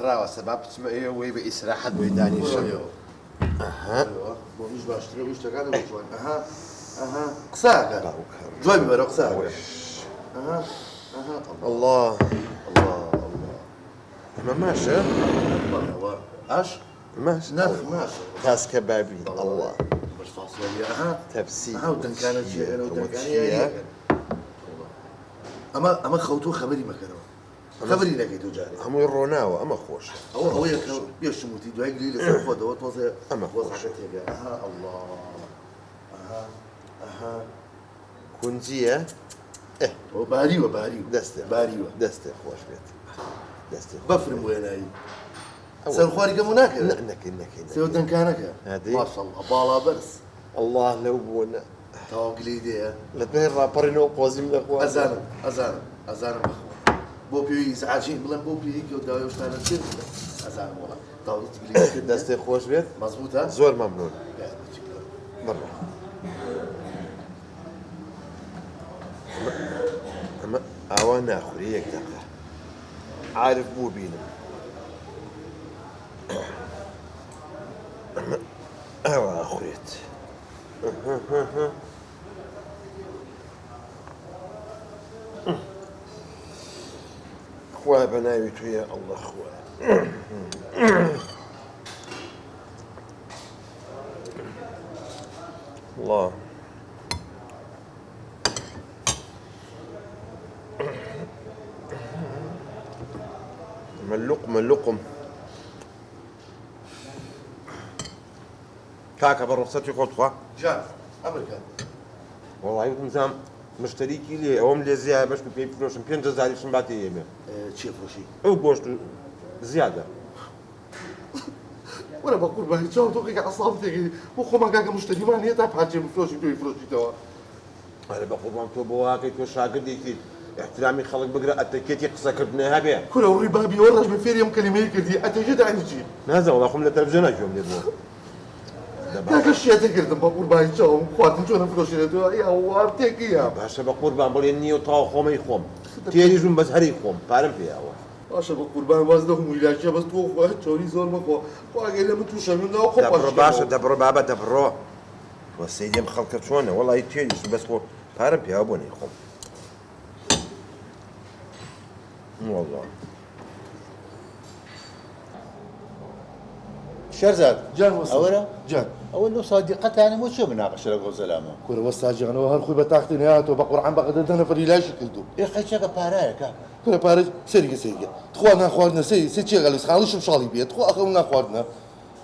راوە سەباب بچمە ئێوە وەی بە ئیسراحەت بۆی دانیشە بۆ میش باشترە وی شتەکان بچوان ئەها قساکە جوای ببەرە قساکە الله ئەمە ماشە ئاش ماش نرخ ماشە تاسکە بابی الله باش فاصلە ئەها تەفسی ئەها و دەنکانە چێنە و دەنکانە ئەمە خەوتۆ خەبەری مەکەنەوە خەبەری نەکەیت و جارێ هەمووی ڕۆناوە ئەمە خۆشە ئەوە یەکە پێشم وتی دوای گری لەسەر خۆتەوە تۆزێ ئەمە خۆزەکە تێگە ئەها الله ئەها کونجیە باریوە دەستێ باریوە دەستێ خۆش بێت دەستێ بەفرم وێنایی سەرخواری گەمو ناکەن نەکەین سێوە دەنکانەکە ماشەڵڵا باڵا بەرز الله لەو بوونە تاوا گلەی دەیە لە بێ ڕاپەڕینەوە قۆزیم لەخوا ئەزانم بەخۆ بۆ پێوی سعاچین بڵێن بۆ پێیەکی و داوای شتانە چێت ئەزانم وڵا تاوت گلەی دەستێ خۆش بێت مەزبوطە زۆر مەمنون بڕە ئەمە ئاوا ناخوری یەک دەقە عارف بوو بینم ئەمە ئاوا ئاخورێت خوا بە ناوی تویە ئەڵڵا خوا الله ملقم كاكا بالرخصة يقول تخوا جان ئەمریکا والله نظام مشتريكي لي اوم لي زياده باش كنت فلوسم 5 زاري شنباتي يمي چی فڕۆشی او بوشت زياده وەرە بە قوربانی چاو تۆقێکە ئەساڵ تێگەی بۆ خۆمان کاکە مشتریمان هەیە تا پاچێ بفرۆشی تۆی فرۆشیتەوە انا بقول تو بواقي تو شاگردێکی احترامی خەڵک بگرە ئەتەکێتی قسەکردنە هەبێ کورە وڕی بابی وەڕژ بە فێری ئەم کەلیمەی کردی ئەتەکێ دانی چی نازە وڵا خۆم لە تەلەڤیزیۆن ناگوێم لێ بووە کاکە شێتە کردم بە قوربانی چاوم خواتم چۆنە فرۆشێتەوە ئەووار تێکیە باشە بە قوربان بڵێ نییە و تاو خۆمەی خۆم تێریژم بەس هەری خۆم پارەم پێیاوە باشە بە قوربان واز دەهم ویلاکیە بەس تۆ خۆ چۆری زۆر مەخۆ خواگەی لە من توو شەمێنەوە خۆ دەبڕۆ باشە دەبڕۆ بابە دەبڕۆ وە سەیدێم خەڵکە چۆنە وەڵی تێریژم بەس خۆ پارەم پێیاوە بۆ نەی خۆم والله شەرزاد جان ئەوەرە جان ئەوە لەو سادیقەتانە بۆ چێ مناقەشە لەگەڵ زەلامە کورە وەستاجیانەوە هەر خۆی بە تاختی نهاتەوە بە قورعان بەقەدە 10 نەفەری لاشی کردو خەیچەکە پارایە کاک کورە پارە سەریگە خوا ناخواردنە سێ چێگەڵی خاڵشم شاڵی بێت خۆ ئەخە ناخواردنە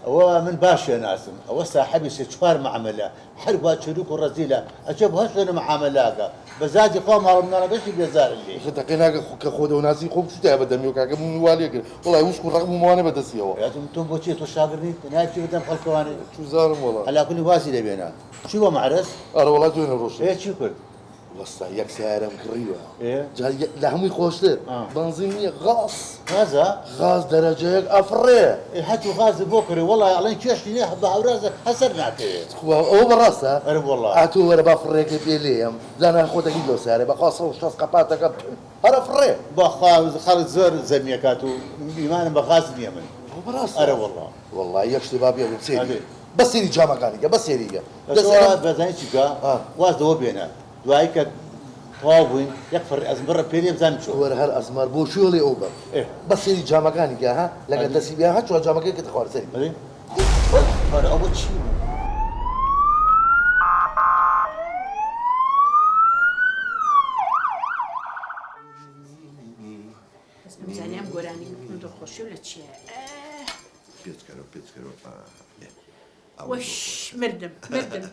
ئەوە من باشە ناسم ئەوە ساحەبی سێ چوار معاملە هەر وا چروک و ڕەزیلە ئەچێ بە هەر شوێنە معاملاکە بە زادی خوا ماڵ مناڵەکەشی بێزارن لێ خەتەقی ناکە کە خۆدە و ناسی خۆ شتای بەدەمی و کاکە منوالیە کرد وڵای وشک و ڕقم وانە بەدەستیەوە یاتم تۆ بۆچی تۆ شاگردنی نایبی بدەم خەڵکەوانێ چوزارم وڵا هەلاکولی واسی لەبێنە چی وە معرەس ئەرە وڵات دوێنە ڕۆژ چی کرد وەستا یەک سیارەم کڕیوە إيه؟ لە هەمووی خۆشتر بنزین نییە غازە غاز دەرەجەیەک ئەفڕێ هەتو غازە بۆ کڕی وەڵای ئەڵێن کێشتی نێ بە هەورازە هەسەر ناکەوێت ئەوە بەڕاستە ئەرە وەڵا ئاتۆ وەرە با فڕێکە پێ لێم زانە خۆتەکی لۆ سارێ بەخوا 160 قەپاتەکە هەرە فڕێ بەخوا خەڵک زۆر زەمیەکات و ئیمانم بە غاز نییە من بەڕاستە ئەرە وەڵا وەڵای یەک شتێ با بێ سێری بە سێری جامەکانیکە بە سێریگە بەزانی چیکە واز دەوە بێنە دوایی کە تەواو بووین یەک فڕ ئەزمڕە پێ لێ بزانم چۆ وەرە هەر ئەزمار بۆ شۆڵێ ئەو بە بە سێری جامەکانیکە ها لەگەڵ دەسی بیا ها چوار جامەکەی کە خوارد سەری ئەوە چی زانیام گۆرانی من دڵخۆشی و لە چیە وەش مردم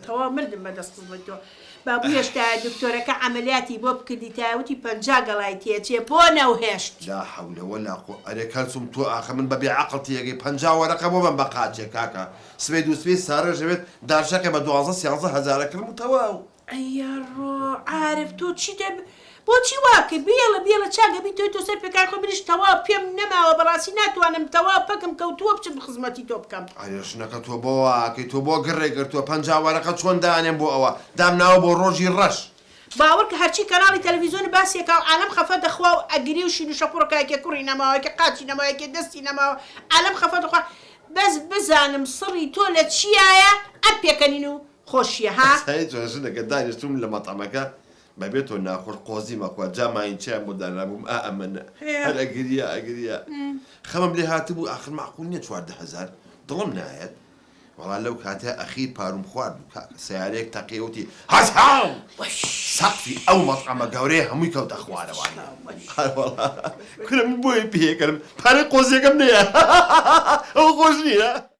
تەواو مردم بەدەست بێتەوە بابوو هێشتا دکتۆرەکە عەمەلیاتی بۆ بکردی تاوتی 50 گەڵای تێچێ بۆ نەوهێشت لا حول ولا قوة ئەرێ کەلسوم تۆ ئاخە من بەبێ عەقڵ تێگەی 50 وەرەقە بۆ من بە قاچێ کاکە سبەی دوو سبەی سارەژەوێت دارشەکە بە 12-13 هەزارە کردم و تەواو ئەیە ڕۆ عارف تۆ چی دەب بۆچی واکە بێڵە چاگە بی تۆی تۆ سەر پێکار خۆ بریش تەواو پێم نەماوە بەڕاستی ناتوانم تەواو پەکم کەوتووە بچم خزمەتی تۆ بکەم ئەیشنەکە تۆ بۆ واکەی تۆ بۆ گڕێ گرتووە 50 وەرەقە چۆن دانێم بۆ ئەوە دام ناوە بۆ ڕۆژی ڕەش باوەڕکە هەرچی کەناڵی تەلەڤیزیۆن باسیێکا و عالەم خەفە دەخوا و ئەگری و شین و شەپۆڕکایکێ کوڕی نەماوەیەکە قاچی نەماوەیەکێ دەستی نەماوە عالەم خەفە دەخوا بەس بزانم سڕی تۆ لە چیایە ئەم پێکەنین و خۆشیە ها سای جۆژنەکە دانیشتم لە مەتەمەکە بەبێتەوە ناخۆش قۆزی مەخوا جاماین چیان بۆ دانابووم ئەمەە هەر ئەگریا خەمم لێ هاتبوو ئاخر معقول نییە 14000 دڵم نایەت وەڵا لەو کاتە ئەخیر پارم خوارد و سیارەیەک تەقیوتی هەزهاو سەقفی ئەو مەطعەمە گەورەیە هەمووی کەوتە خوارەوانی کورم بۆی پێکەرم پارەی قۆزیەکەم نییە ئەو خۆش نییە